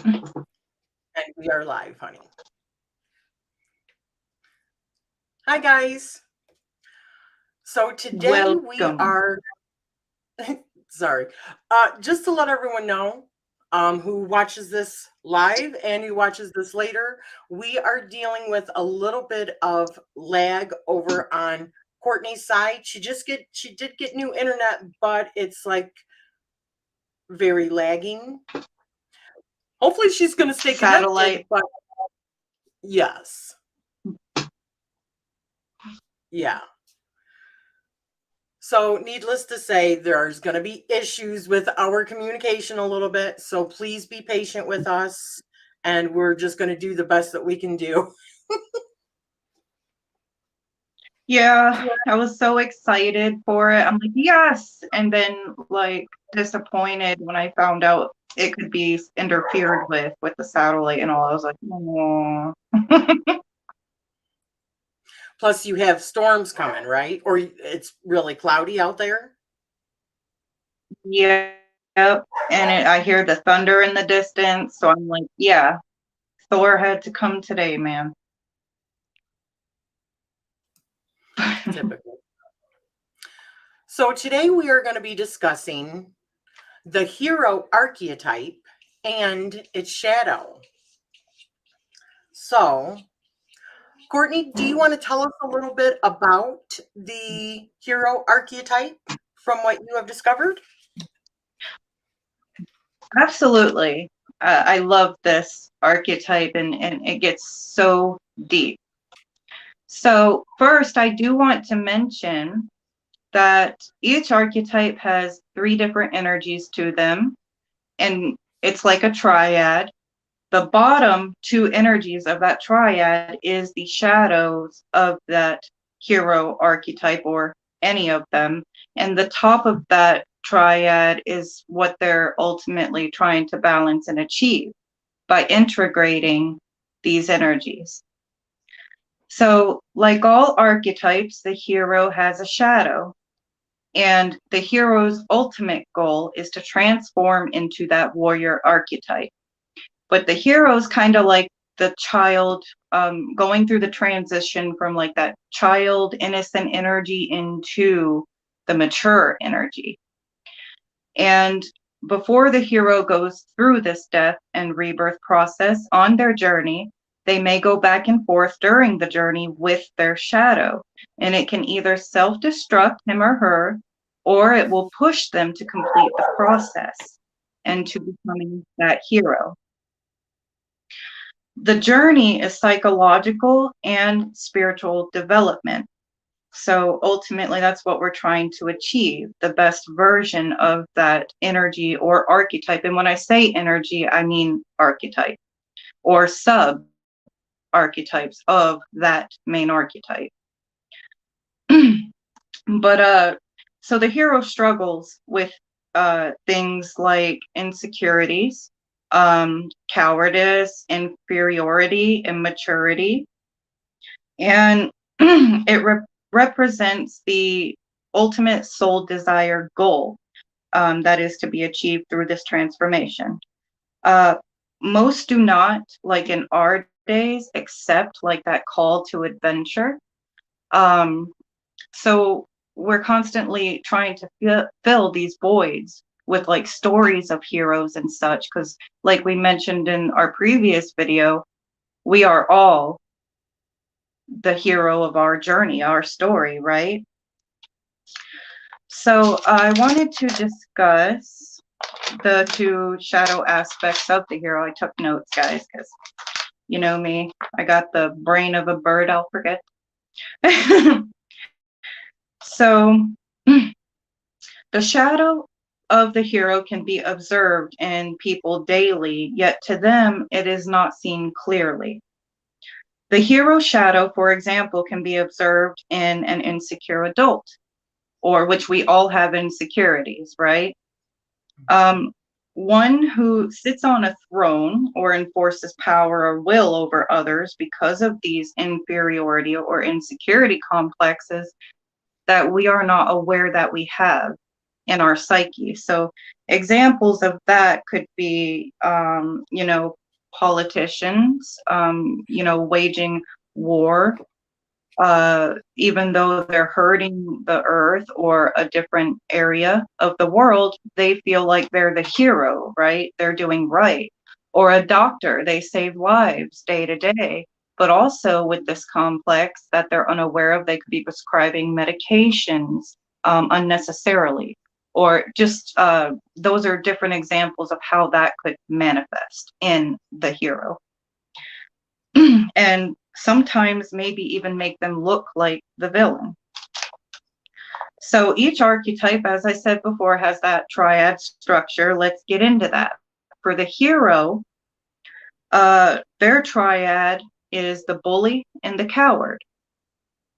And we are live, honey. Hi, guys. So today we Welcome. are, sorry, just to let everyone know who watches this live and who watches this later, we are dealing with a little bit of lag over on Courtney's side. She did get new internet, but it's like very lagging. Hopefully she's going to stay connected, Satellite. but yes. Yeah. So, needless to say, there's going to be issues with our communication a little bit. So, please be patient with us. And we're just going to do the best that we can do. Yeah, I was so excited for it. I'm like, yes. And then like disappointed when I found out it could be interfered with the satellite and all. I was like, oh. Plus, you have storms coming, right? Or it's really cloudy out there. Yep. And I hear the thunder in the distance. So I'm like, yeah, Thor had to come today, man. Typical. So, today we are going to be discussing the hero archetype and its shadow. So, Courtney, do you want to tell us a little bit about the hero archetype from what you have discovered? Absolutely. I love this archetype and it gets so deep. So first, I do want to mention that each archetype has 3 different energies to them, and it's like a triad. The bottom 2 energies of that triad is the shadows of that hero archetype or any of them. And the top of that triad is what they're ultimately trying to balance and achieve by integrating these energies. So, like all archetypes, the hero has a shadow. And the hero's ultimate goal is to transform into that warrior archetype. But the hero's kind of like the child going through the transition from like that child innocent energy into the mature energy. And before the hero goes through this death and rebirth process on their journey, they may go back and forth during the journey with their shadow. And it can either self-destruct him or her, or it will push them to complete the process and to becoming that hero. The journey is psychological and spiritual development. So ultimately, that's what we're trying to achieve, the best version of that energy or archetype. And when I say energy, I mean archetype or sub archetypes of that main archetype. But so the hero struggles with things like insecurities, cowardice, inferiority, immaturity. And it represents the ultimate soul desire goal that is to be achieved through this transformation. Most do not, like in our days, accept like that call to adventure. So we're constantly trying to fill these voids with like stories of heroes and such, because like we mentioned in our previous video, we are all the hero of our journey, our story, right? So I wanted to discuss the 2 shadow aspects of the hero. I took notes, guys, because you know me, I got the brain of a bird, I'll forget. So the shadow of the hero can be observed in people daily, yet to them it is not seen clearly. The hero shadow, for example, can be observed in an insecure adult, or which we all have insecurities, right? One who sits on a throne or enforces power or will over others because of these inferiority or insecurity complexes that we are not aware that we have. in our psyche. So examples of that could be, you know, politicians, you know, waging war, even though they're hurting the earth or a different area of the world, they feel like they're the hero, right? They're doing right. Or a doctor, they save lives day to day, but also with this complex that they're unaware of, they could be prescribing medications unnecessarily. Or just those are different examples of how that could manifest in the hero. And sometimes maybe even make them look like the villain. So each archetype, as I said before, has that triad structure. Let's get into that. For the hero, their triad is the bully and the coward.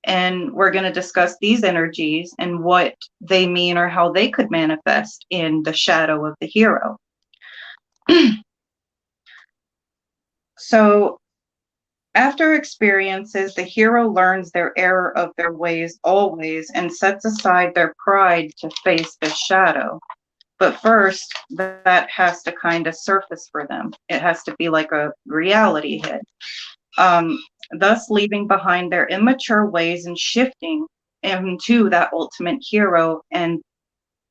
And we're going to discuss these energies and what they mean or how they could manifest in the shadow of the hero. So after experiences, the hero learns their error of their ways always and sets aside their pride to face the shadow. But first, that has to kind of surface for them. It has to be like a reality hit. Thus leaving behind their immature ways and shifting into that ultimate hero and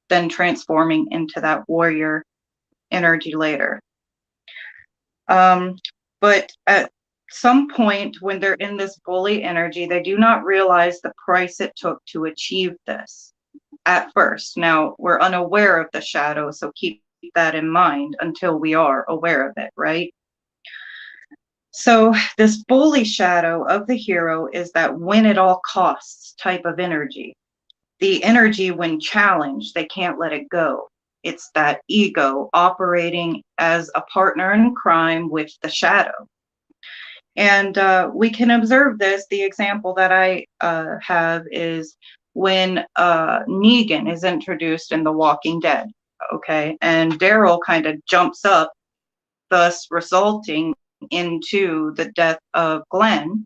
then transforming into that warrior energy later. But at some point when they're in this bully energy, they do not realize the price it took to achieve this at first. Now, we're unaware of the shadow, so keep that in mind until we are aware of it, right? So this bully shadow of the hero is that win at all costs type of energy. The energy when challenged, they can't let it go. It's that ego operating as a partner in crime with the shadow. And we can observe this. The example that I have is when Negan is introduced in The Walking Dead, okay? And Daryl kind of jumps up, thus resulting into the death of Glenn,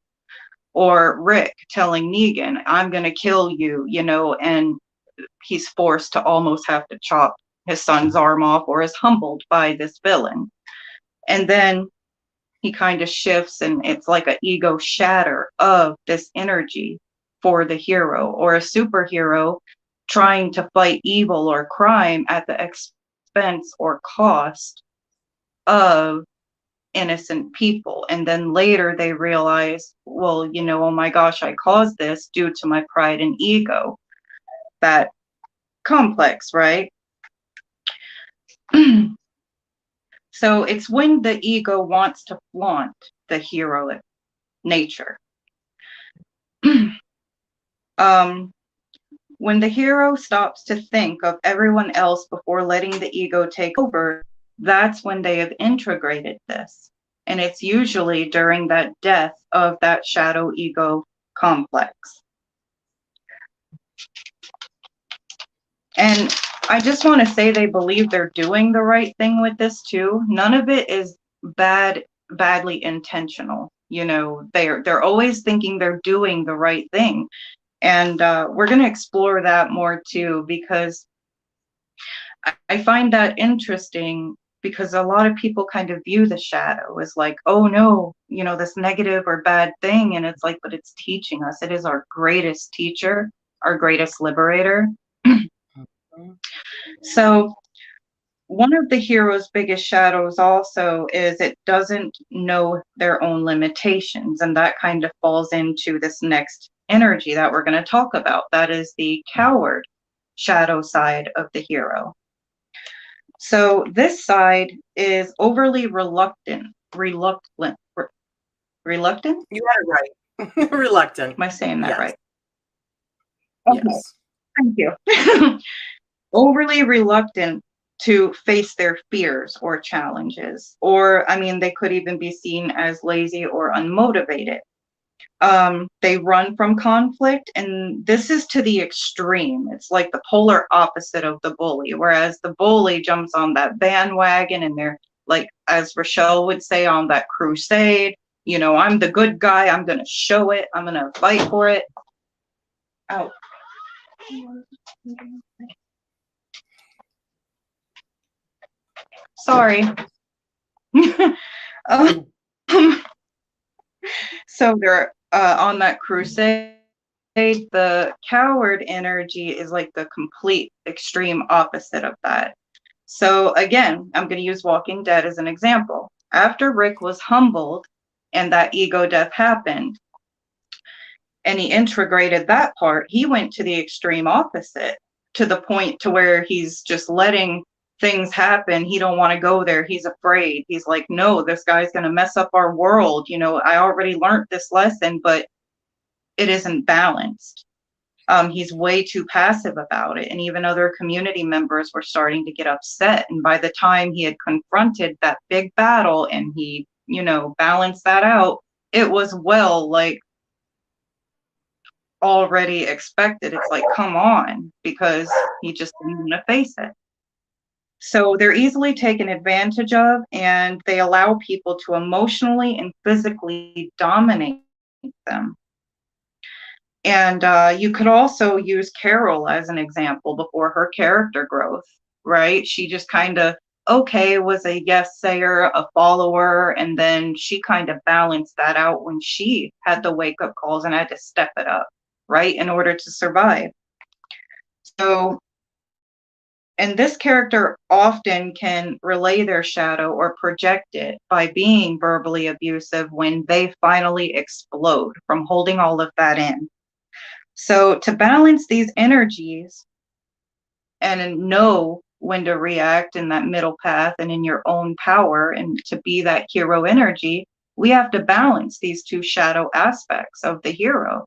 or Rick telling Negan, I'm going to kill you, you know, and he's forced to almost have to chop his son's arm off or is humbled by this villain. And then he kind of shifts and it's like an ego shatter of this energy for the hero, or a superhero trying to fight evil or crime at the expense or cost of innocent people. And then later they realize, well, you know, oh my gosh, I caused this due to my pride and ego. That complex, right? So it's when the ego wants to flaunt the heroic nature. When the hero stops to think of everyone else before letting the ego take over, that's when they have integrated this. And it's usually during that death of that shadow ego complex. And I just want to say they believe they're doing the right thing with this too. None of it is badly intentional. You know, they're always thinking they're doing the right thing. And we're going to explore that more too, because I find that interesting, because a lot of people kind of view the shadow as like, oh no, you know, this negative or bad thing. And it's like, but it's teaching us. It is our greatest teacher, our greatest liberator. So one of the hero's biggest shadows also is it doesn't know their own limitations. And that kind of falls into this next energy that we're going to talk about. That is the coward shadow side of the hero. So this side is overly reluctant. You got it right. Reluctant. Am I saying that right? Okay. Yes. Thank you. Overly reluctant to face their fears or challenges, or I mean, they could even be seen as lazy or unmotivated. They run from conflict, and this is to the extreme. It's like the polar opposite of the bully, whereas the bully jumps on that bandwagon and they're like, as Rachele would say, on that crusade, you know, I'm the good guy, I'm going to show it, I'm going to fight for it. Ow. Sorry. um, so they're on that crusade. The coward energy is like the complete extreme opposite of that. So again, I'm going to use Walking Dead as an example. After Rick was humbled and that ego death happened, and he integrated that part, he went to the extreme opposite, to the point to where he's just letting things happen. He don't want to go there. He's afraid. He's like, no, this guy's going to mess up our world. You know, I already learned this lesson, but it isn't balanced. He's way too passive about it. And even other community members were starting to get upset. And by the time he had confronted that big battle and he, you know, balanced that out, it was like already expected. It's like, come on, because he just didn't want to face it. So they're easily taken advantage of, and they allow people to emotionally and physically dominate them. And you could also use Carol as an example before her character growth, right? She just kind of, okay, was a yes sayer, a follower, and then she kind of balanced that out when she had the wake up calls and had to step it up, right, in order to survive. So, and this character often can relay their shadow or project it by being verbally abusive when they finally explode from holding all of that in. So to balance these energies and know when to react in that middle path and in your own power and to be that hero energy, we have to balance these two shadow aspects of the hero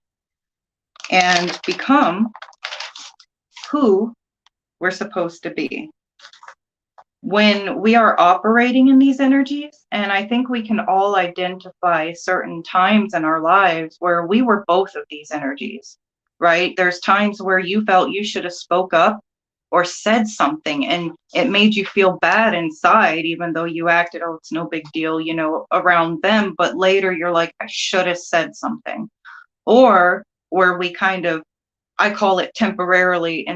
and become who we're supposed to be. When we are operating in these energies, and I think we can all identify certain times in our lives where we were both of these energies, right? There's times where you felt you should have spoke up or said something and it made you feel bad inside, even though you acted, oh, it's no big deal, you know, around them. But later you're like, I should have said something. Or where we kind of, I call it temporarily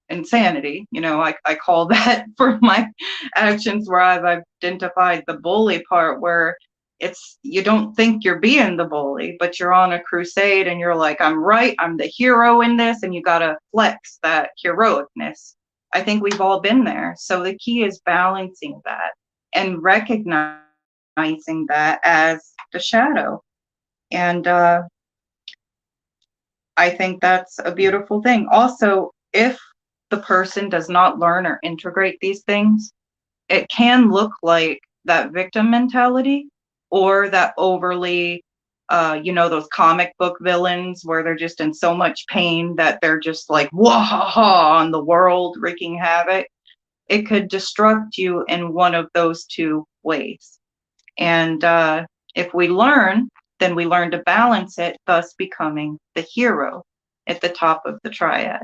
insanity. You know, I call that for my actions where I've identified the bully part, where it's, you don't think you're being the bully, but you're on a crusade and you're like, I'm right, I'm the hero in this, and you got to flex that heroicness. I think we've all been there. So the key is balancing that and recognizing that as the shadow. And I think that's a beautiful thing. Also, if the person does not learn or integrate these things, it can look like that victim mentality or that overly, you know, those comic book villains where they're just in so much pain that they're just like, wah-ha-ha on the world, wreaking havoc. It could destruct you in one of those two ways. And if we learn, then we learn to balance it, thus becoming the hero at the top of the triad.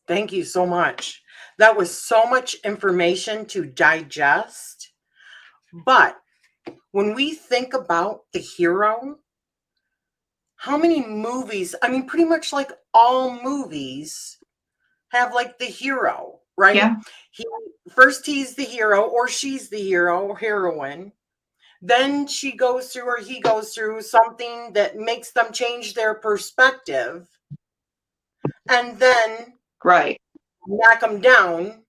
Thank you so much. That was so much information to digest. But when we think about the hero, how many movies, I mean, pretty much like all movies have like the hero, right? Yeah. First he's the hero or she's the hero or heroine. Then she goes through or he goes through something that makes them change their perspective. And then Right. knock them down,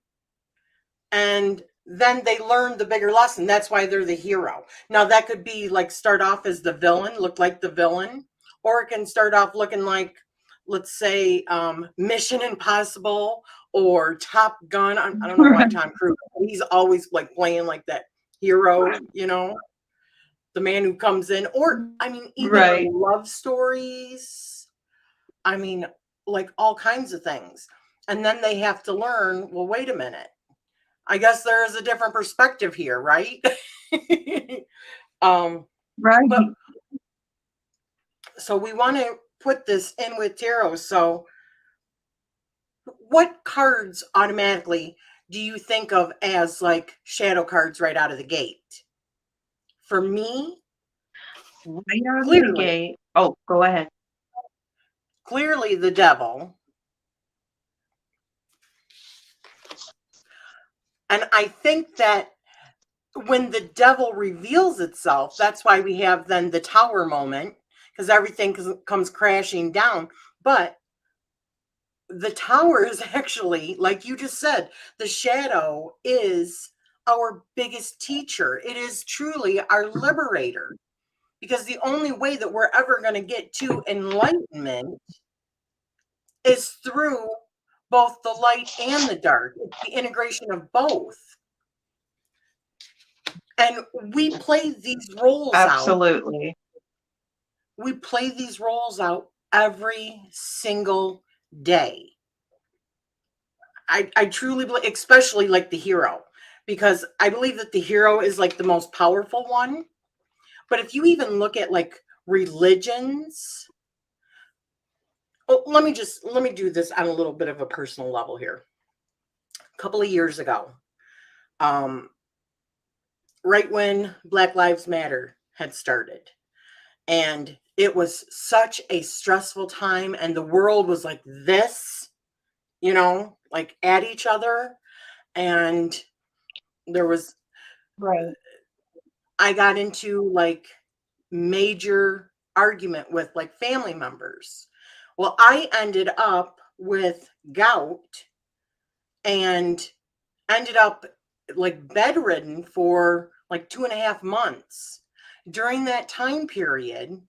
and then they learn the bigger lesson. That's why they're the hero. Now that could be like start off as the villain, look like the villain, or it can start off looking like, let's say, Mission Impossible or Top Gun. I don't know why Tom Cruise, he's always like playing like that hero, you know, the man who comes in, or I mean, even Right. love stories. I mean, like all kinds of things. And then they have to learn, well, wait a minute. I guess there is a different perspective here, right? Right. But so we want to put this in with tarot. So what cards automatically do you think of as like shadow cards right out of the gate? For me, Right out of the clearly, gate. Oh, go ahead. clearly the devil. And I think that when the devil reveals itself, that's why we have then the tower moment, because everything comes crashing down. But the tower is actually, like you just said, the shadow is our biggest teacher. It is truly our liberator, because the only way that we're ever going to get to enlightenment is through both the light and the dark. It's the integration of both. And we play these roles out. Absolutely. We play these roles out every single day. I truly believe, especially like the hero, because I believe that the hero is like the most powerful one. But if you even look at like religions, oh, let me do this on a little bit of a personal level here. A couple of years ago, right when Black Lives Matter had started, and it was such a stressful time, and the world was like this, like at each other, and there was, Right. I got into like major argument with like family members. Well, I ended up with gout and ended up like bedridden for like 2.5 months. During that time period,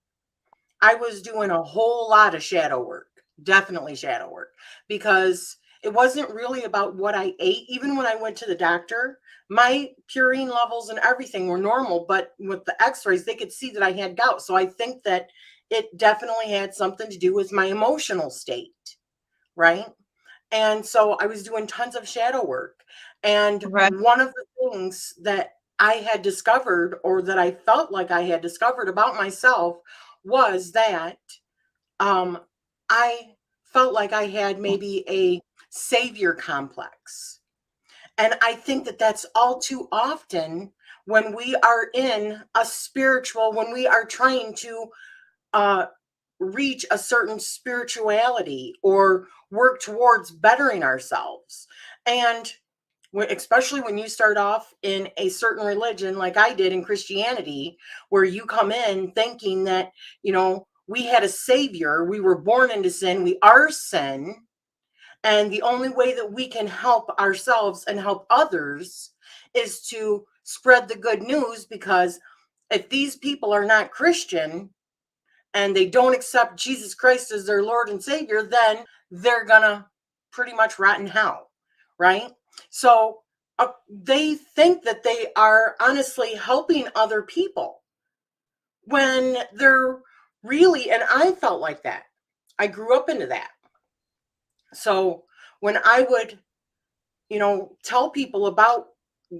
I was doing a whole lot of shadow work, definitely shadow work, because it wasn't really about what I ate. Even when I went to the doctor, my purine levels and everything were normal, but with the x-rays, they could see that I had gout. So I think that it definitely had something to do with my emotional state, right? And so I was doing tons of shadow work. And Right. one of the things that I had discovered, or that I felt like I had discovered about myself, was that I felt like I had maybe a savior complex. And I think that that's all too often when we are in a spiritual, when we are trying to uh, reach a certain spirituality or work towards bettering ourselves. And especially when you start off in a certain religion, like I did in Christianity, where you come in thinking that, we had a savior, we were born into sin, we are sin. And the only way that we can help ourselves and help others is to spread the good news, because if these people are not Christian, and they don't accept Jesus Christ as their Lord and Savior, then they're gonna pretty much rot in hell, right? So they think that they are honestly helping other people when they're really, and I felt like that. I grew up into that. So when I would, tell people about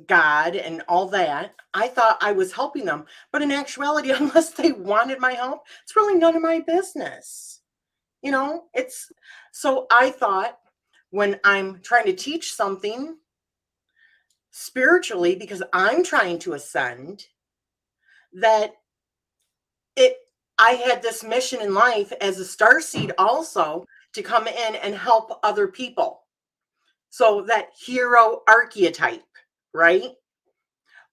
God and all that, I thought I was helping them. But in actuality, unless they wanted my help, it's really none of my business. It's so I thought, when I'm trying to teach something spiritually, because I'm trying to ascend, that it I had this mission in life as a star seed also, to come in and help other people. So that hero archetype, right?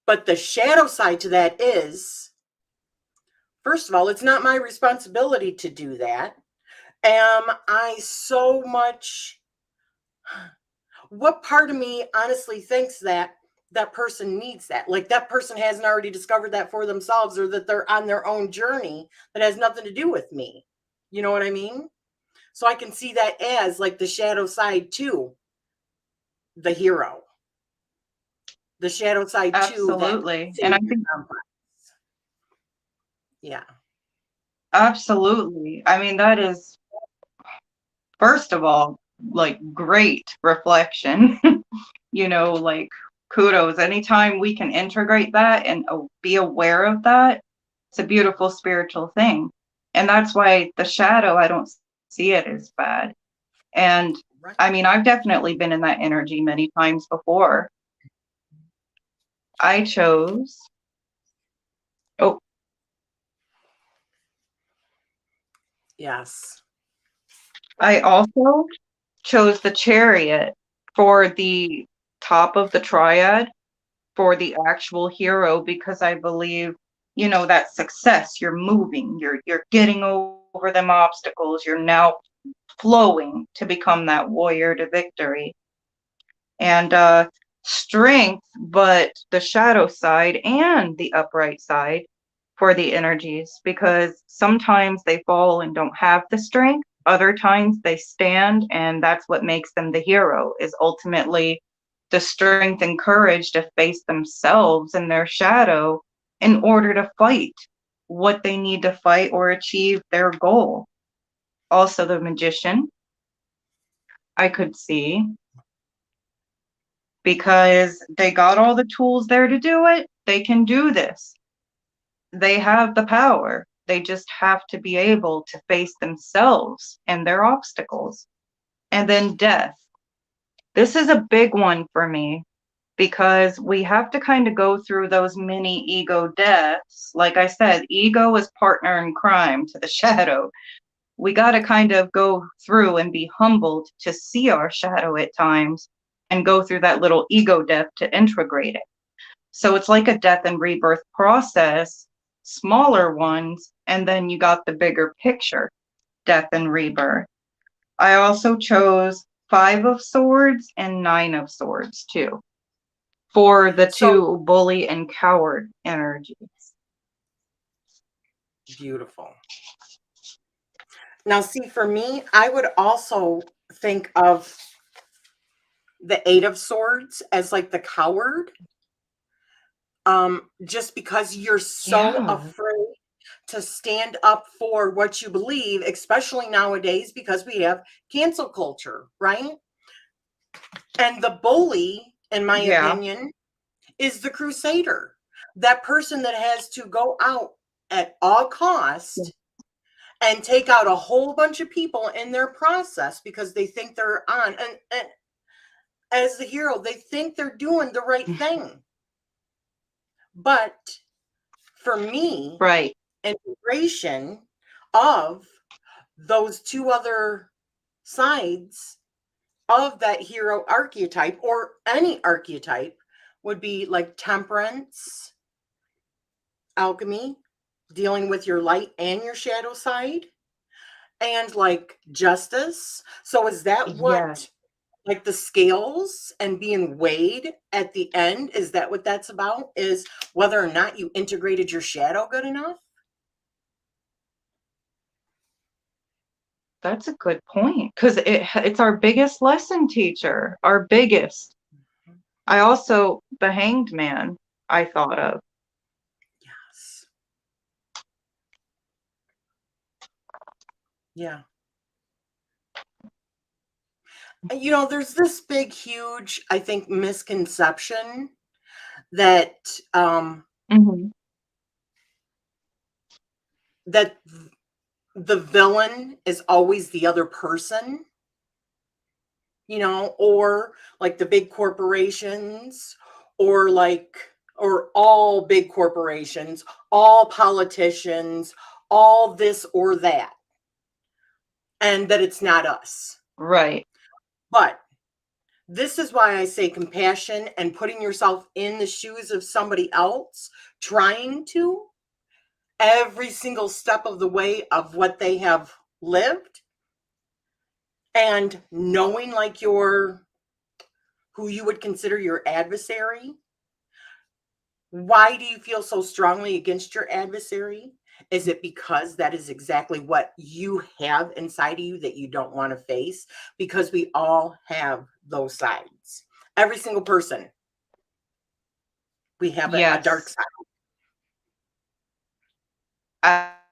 But the shadow side to that is, first of all, it's not my responsibility to do that. Am I so much, what part of me honestly thinks that that person needs that? Like that person hasn't already discovered that for themselves, or that they're on their own journey that has nothing to do with me. You know what I mean? So I can see that as like the shadow side to the hero, the shadow side to that Absolutely. And I savior think complex. Yeah. absolutely. I mean, that is, first of all, like great reflection. Like kudos. Anytime we can integrate that and be aware of that, it's a beautiful spiritual thing. And that's why the shadow, I don't see it as bad. And Right. I mean, I've definitely been in that energy many times before. I chose, oh, Yes. I also chose the chariot for the top of the triad for the actual hero, because I believe, you know, that success, you're moving, you're getting over them obstacles, you're now flowing to become that warrior to victory. And strength, but the shadow side and the upright side for the energies, because sometimes they fall and don't have the strength, other times they stand, and that's what makes them the hero, is ultimately the strength and courage to face themselves and their shadow in order to fight what they need to fight or achieve their goal. Also, the magician, I could see, because they got all the tools there to do it. They can do this. They have the power. They just have to be able to face themselves and their obstacles. And then death. This is a big one for me, because we have to kind of go through those mini ego deaths. Like I said, ego is partner in crime to the shadow. We got to kind of go through and be humbled to see our shadow at times and go through that little ego death to integrate it. So it's like a death and rebirth process, smaller ones, and then you got the bigger picture, death and rebirth. I also chose 5 of Swords and 9 of Swords too, for the So 2 bully and coward energies. beautiful. Now, see, for me, I would also think of the 8 of Swords as like the coward, just because you're so Yeah, afraid to stand up for what you believe, especially nowadays because we have cancel culture, right? And the bully, in my yeah, opinion, is the crusader, that person that has to go out at all cost and take out a whole bunch of people in their process because they think they're on. And as the hero, they think they're doing the right thing. But for me, right. integration of those 2 other sides of that hero archetype, or any archetype, would be like temperance, alchemy, dealing with your light and your shadow side, and like justice. So is that Yeah, what, like the scales and being weighed at the end, is that what that's about? Is whether or not you integrated your shadow good enough? that's a good point, because it's our biggest lesson teacher, our biggest. I also, the Hanged Man, I thought of. Yes. Yeah. You know, there's this big, huge, I think, misconception that Mhm. that the villain is always the other person, you know, or like the big corporations, or like, or all big corporations, all politicians, all this or that, and that it's not us. Right. But this is why I say compassion and putting yourself in the shoes of somebody else, trying to, every single step of the way of what they have lived, and knowing like your, who you would consider your adversary. Why do you feel so strongly against your adversary? Is it because that is exactly what you have inside of you that you don't want to face? Because we all have those sides. Every single person, we have a dark Yes, side.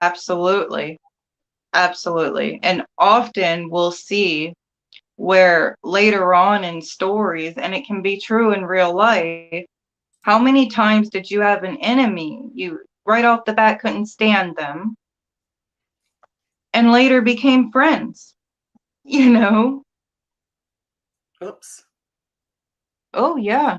absolutely. Absolutely. And often we'll see where later on in stories, and it can be true in real life, how many times did you have an enemy you right off the bat couldn't stand them and later became friends, you know? Oops. Oh, yeah,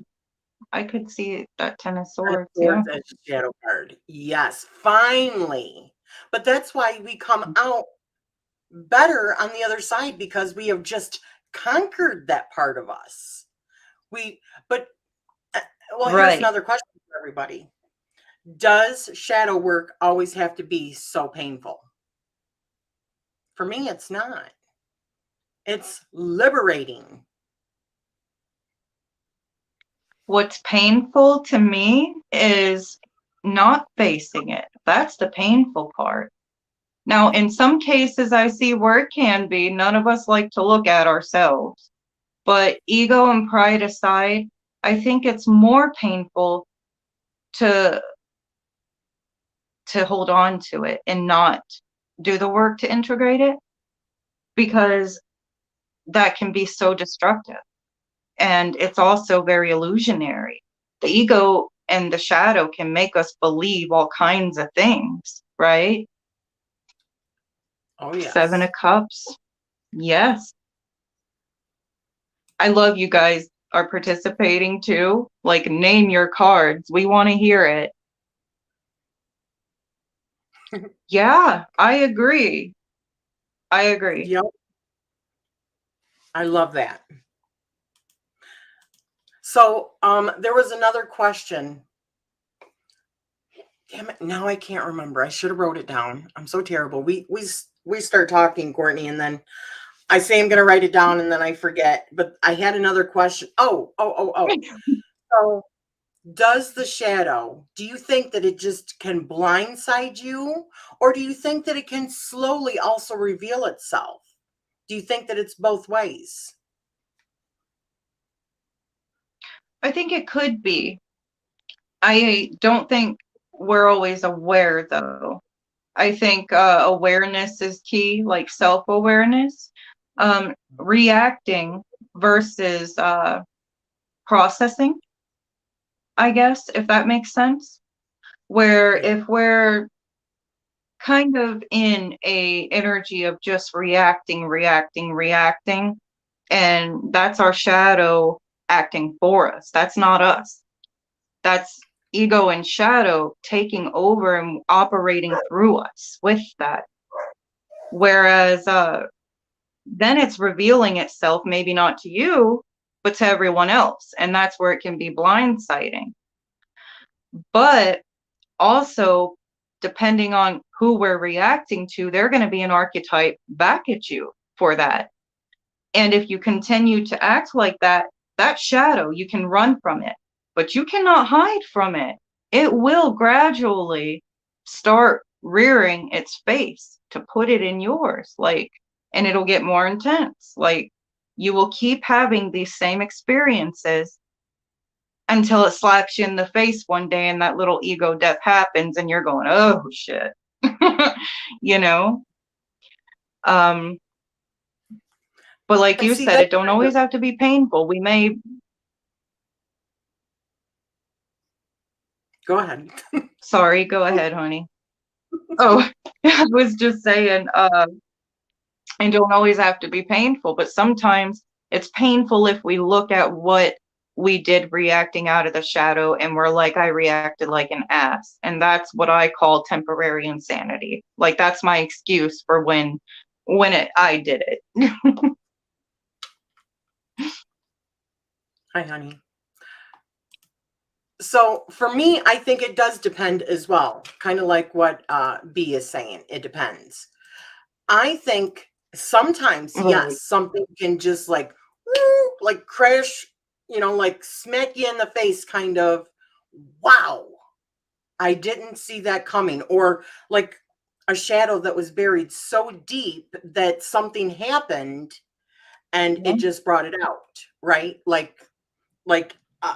I could see that 10 of And swords. Yeah. swords as a shadow card. Yes, finally. But that's why we come out better on the other side, because we have just conquered that part of us. But well, here's Right. another question for everybody. Does shadow work always have to be so painful? For me, it's not. It's liberating. What's painful to me is not facing it. That's the painful part. Now, in some cases, I see where it can be. None of us like to look at ourselves. But ego and pride aside, I think it's more painful to hold on to it and not do the work to integrate it, because that can be so destructive. And it's also very illusionary. The ego and the shadow can make us believe all kinds of things, right? Oh, yes. 7 of Cups. Yes. I love you guys are participating too. Like, name your cards. We want to hear it. Yeah, I agree. I agree. Yep. I love that. So there was another question. Damn it, now I can't remember. I should have wrote it down. I'm so terrible. We start talking, Courtney, and then I say I'm gonna write it down and then I forget. But I had another question. Oh. So does the shadow, do you think that it just can blindside you? Or do you think that it can slowly also reveal itself? Do you think that it's both ways? I think it could be. I don't think we're always aware, though. I think awareness is key, like self-awareness. Reacting versus processing, I guess, if that makes sense. Where Yeah. if we're kind of in a energy of just reacting, and that's our shadow acting for us. That's not us. That's ego and shadow taking over and operating through us with that. Whereas then it's revealing itself, maybe not to you, but to everyone else. And that's where it can be blindsiding. But also, depending on who we're reacting to, they're going to be an archetype back at you for that. And if you continue to act like that, that shadow, you can run from it, but you cannot hide from it. It will gradually start rearing its face to put it in yours, like, and it'll get more intense. Like, you will keep having these same experiences until it slaps you in the face one day and that little ego death happens and you're going, oh shit. You know? But like you said, it don't always have to be painful. We may. Go ahead. Sorry, go ahead, honey. Oh, I was just saying, it don't always have to be painful, but sometimes it's painful if we look at what we did reacting out of the shadow and we're like, I reacted like an ass. And that's what I call temporary insanity. Like, that's my excuse for when I did it. Hi, honey. So for me, I think it does depend as well. Kind of like what B is saying. It depends. I think sometimes, Right. yes, something can just like, woo, like crash, like smack you in the face, kind of, wow, I didn't see that coming. Or like a shadow that was buried so deep that something happened and it just brought it out, right? Like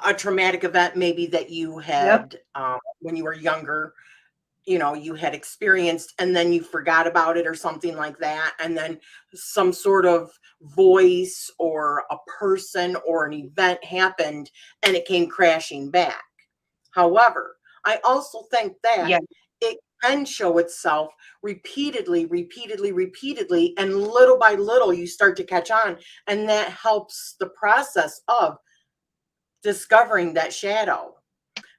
a traumatic event maybe that you Yep. had when you were younger, you had experienced, and then you forgot about it or something like that, and then some sort of voice or a person or an event happened and it came crashing back. However, I also think that Yeah. it can show itself repeatedly, and little by little you start to catch on, and that helps the process of discovering that shadow.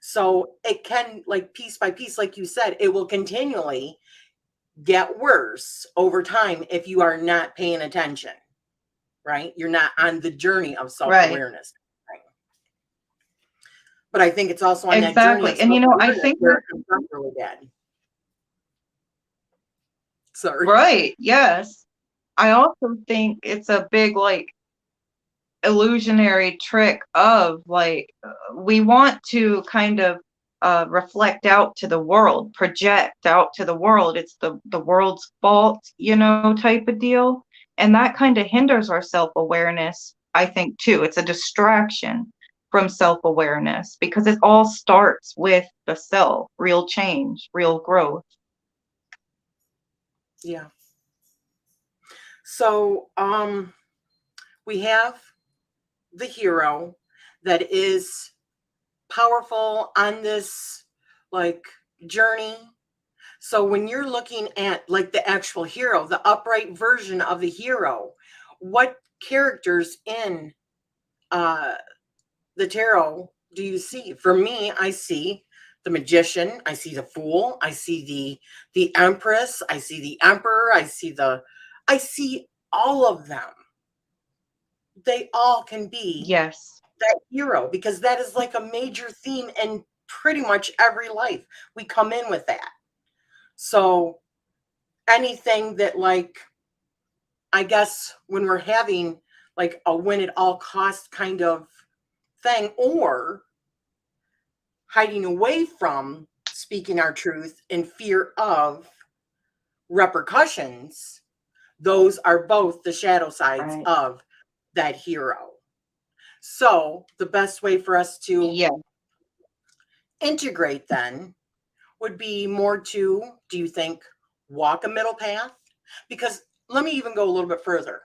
So it can, like, piece by piece, like you said, it will continually get worse over time if you are not paying attention, right? You're not on the journey of Right. self-awareness. Right? But I think it's also on that journey of Exactly. And you know, I self-awareness think where that it comes out really bad. Sorry. right, yes. I also think it's a big like illusionary trick of like we want to kind of reflect out to the world, project out to the world. It's the world's fault, you know, type of deal. And that kind of hinders our self-awareness, I think, too. It's a distraction from self-awareness because it all starts with the self, real change, real growth. Yeah. So we have the hero that is powerful on this like journey. So when you're looking at like the actual hero, the upright version of the hero, what characters in uh the tarot do you see? For me, I see the magician, I see the fool, I see the empress, I see the emperor, I see all of them. They all can be Yes, that hero because that is like a major theme in pretty much every life. We come in with that. So anything that like I guess when we're having like a win at all cost kind of thing or hiding away from speaking our truth in fear of repercussions, those are both the shadow sides right. of that hero. So the best way for us to Yeah, integrate then would be more to, do you think, walk a middle path? Because let me even go a little bit further.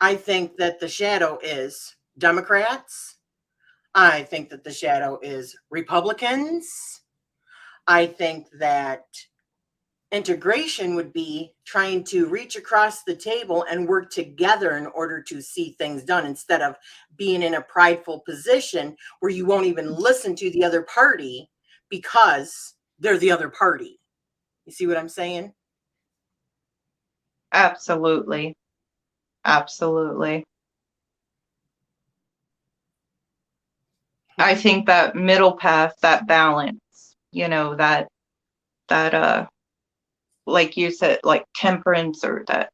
I think that the shadow is Democrats. I think that the shadow is Republicans. I think that integration would be trying to reach across the table and work together in order to see things done instead of being in a prideful position where you won't even listen to the other party because they're the other party. You see what I'm saying? absolutely. Absolutely. I think that middle path, that balance, you know, that like you said, like temperance or that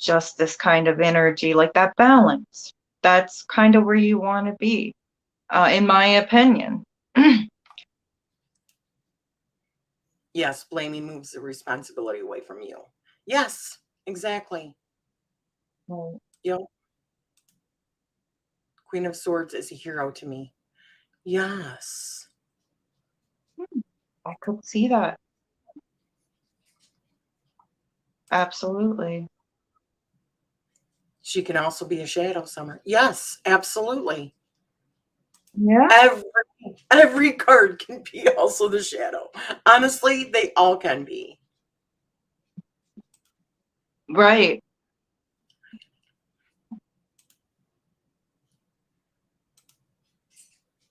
justice kind of energy, like that balance. That's kind of where you want to be, in my opinion. Yes, blaming moves the responsibility away from you. Yes, exactly. Right. You know, Queen of Swords is a hero to me. Yes. I could see that. Absolutely. She can also be a shadow summer. Yes, absolutely. Yeah. Every every card can be also the shadow. Honestly, they all can be. Right.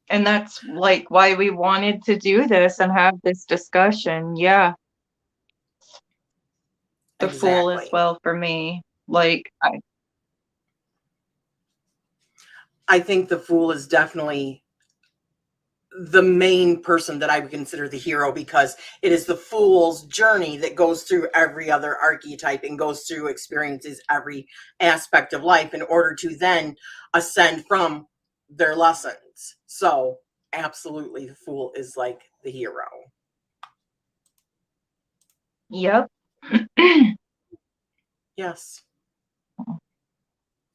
And that's like why we wanted to do this and have this discussion. Yeah. The Fool as Exactly. well for me. Like, I think the Fool is definitely the main person that I would consider the hero because it is the Fool's journey that goes through every other archetype and goes through experiences every aspect of life in order to then ascend from their lessons. So, absolutely, the Fool is like the hero. yep. Yes,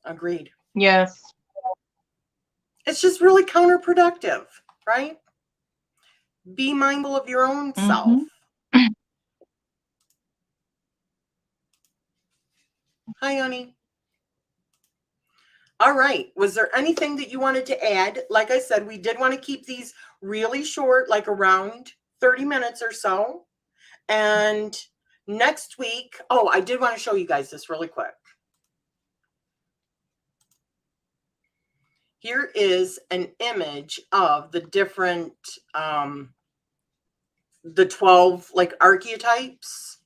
agreed. Yes. It's just really counterproductive, right? Be mindful of your own self. Mm-hmm. Hi, honey. All right. Was there anything that you wanted to add? Like I said, we did want to keep these really short, like around 30 minutes or so. And next week, oh, I did want to show you guys this really quick. Here is an image of the different, the 12 like archetypes,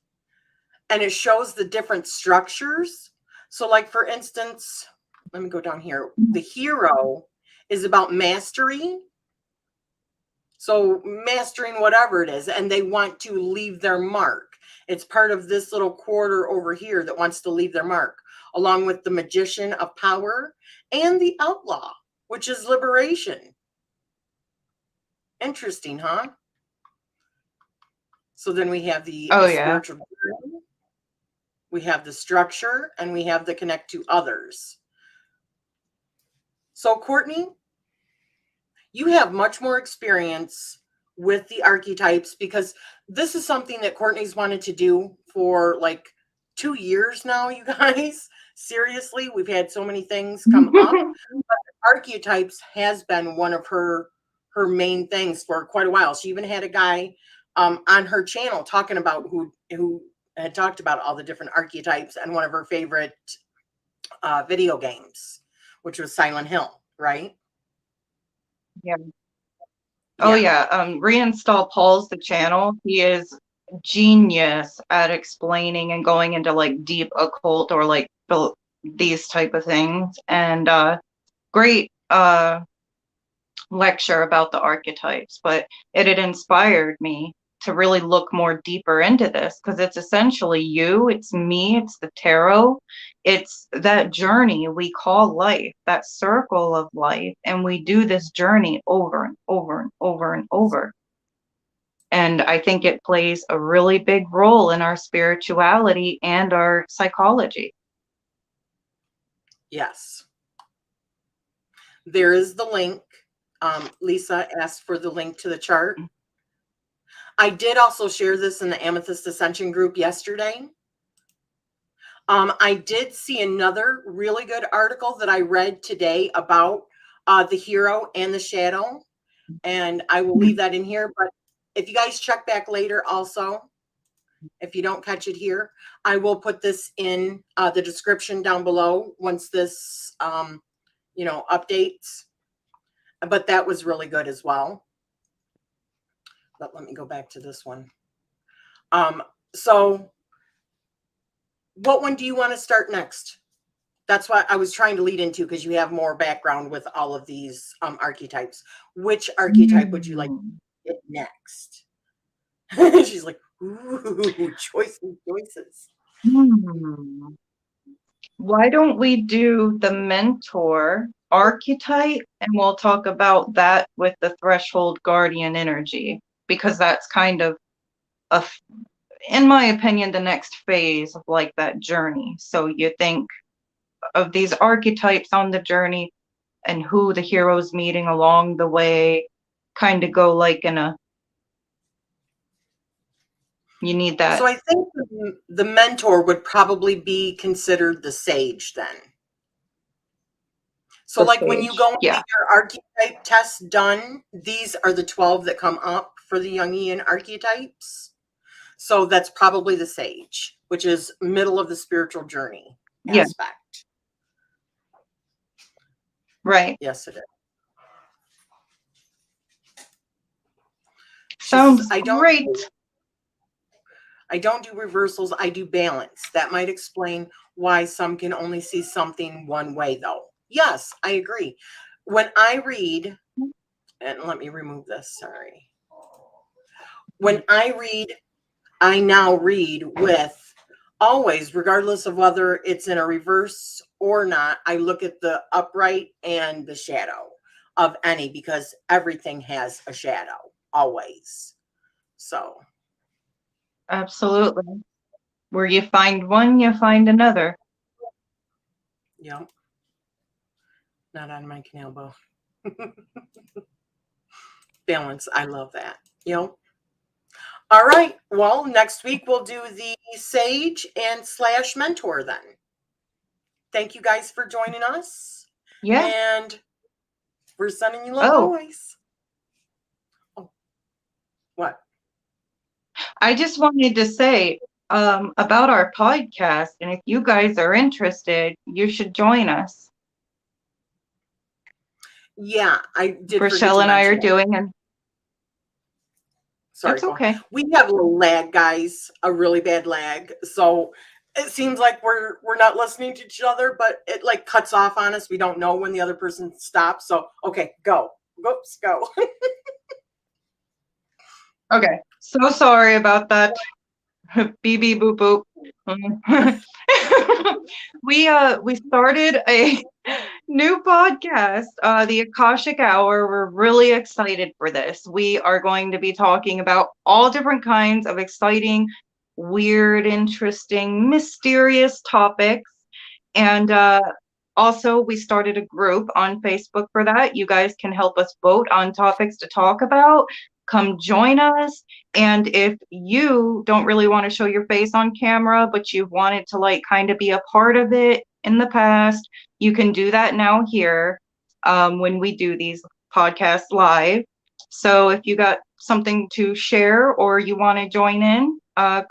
and it shows the different structures. So, like, for instance, let me go down here. The hero is about mastery. So mastering whatever it is, and they want to leave their mark. It's part of this little quarter over here that wants to leave their mark, along with the magician of power and the outlaw, which is liberation. Interesting, huh? So then we have the spiritual journey, we have the structure, and we have the connect to others. So Cortney, you have much more experience with the archetypes, because this is something that Cortney's wanted to do for like 2 years now, you guys. Seriously, we've had so many things come up, but archetypes has been one of her main things for quite a while. She even had a guy on her channel talking about who had talked about all the different archetypes, and one of her favorite video games, which was Silent Hill, right? Yeah. Oh yeah. Reinstall Paul's the channel. He is genius at explaining and going into like deep occult or like these type of things, and great lecture about the archetypes. But it had inspired me to really look more deeper into this, because it's essentially you, it's me, it's the tarot, it's that journey we call life, that circle of life, and we do this journey over and over and over and over. And I think it plays a really big role in our spirituality and our psychology. Yes. There is the link. Lisa asked for the link to the chart. I did also share this in the Amethyst Ascension group yesterday. I did see another really good article that I read today about the hero and the shadow, and I will leave that in here. But if you guys check back later also, if you don't catch it here, I will put this in the description down below once this, updates. But that was really good as well. But let me go back to this one. So what one do you want to start next? That's what I was trying to lead into, because you have more background with all of these archetypes. Which archetype would you like to get next? She's like, ooh, choices. Why don't we do the mentor archetype, and we'll talk about that with the threshold guardian energy, because that's kind of in my opinion, the next phase of like that journey. So you think of these archetypes on the journey and who the hero's meeting along the way, kind of go like in a, you need that. So I think the mentor would probably be considered the sage then. So the like sage. When you go and get your archetype test done, these are the 12 that come up for the Jungian archetypes. So that's probably the sage, which is middle of the spiritual journey aspect. Right. Yes, it is. Sounds great. I don't do reversals. I do balance. That might explain why some can only see something one way, though. Yes, I agree. When I read, and let me remove this, sorry. When I read, I now read with always, regardless of whether it's in a reverse or not, I look at the upright and the shadow of any, because everything has a shadow, always. So. Absolutely. Where you find one, you find another. Yep. Not on my canal bow. Balance. I love that. Yep. All right. Well, next week we'll do the sage and / mentor then. Thank you guys for joining us. Yeah. And we're sending you love always. Oh. What? I just wanted to say about our podcast, and if you guys are interested, you should join us. Yeah, I did. Rachele and I are doing, and sorry, that's okay. We have a little lag, guys, a really bad lag. So it seems like we're not listening to each other, but it like cuts off on us. We don't know when the other person stops. So okay, go. Whoops, go. Okay. So sorry about that. Beep beep boop boop. We started a new podcast, the Akashic Hour. We're really excited for this. We are going to be talking about all different kinds of exciting, weird, interesting, mysterious topics. And also, we started a group on Facebook for that. You guys can help us vote on topics to talk about. Come join us. And if you don't really want to show your face on camera, but you've wanted to like kind of be a part of it in the past, you can do that now here when we do these podcasts live. So if you got something to share or you want to join in,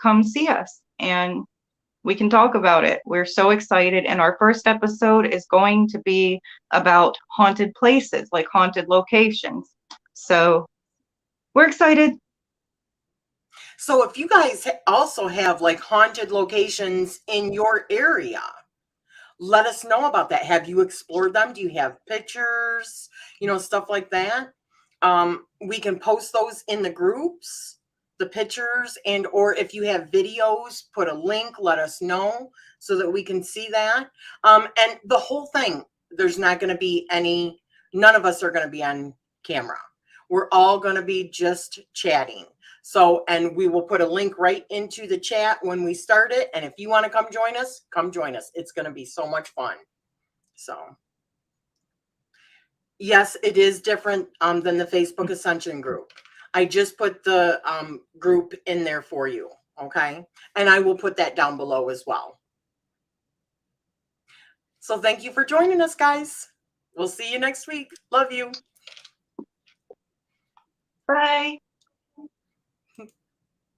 come see us and we can talk about it. We're so excited. And our first episode is going to be about haunted places, like haunted locations. So we're excited. So if you guys also have like haunted locations in your area, let us know about that. Have you explored them? Do you have pictures? Stuff like that. We can post those in the groups, the pictures, and or if you have videos, put a link, let us know so that we can see that. And the whole thing, there's not going to be none of us are going to be on camera. We're all going to be just chatting. So, and we will put a link right into the chat when we start it. And if you want to come join us, come join us. It's going to be so much fun. So, yes, it is different than the Facebook Ascension group. I just put the group in there for you. Okay. And I will put that down below as well. So thank you for joining us, guys. We'll see you next week. Love you. Bye.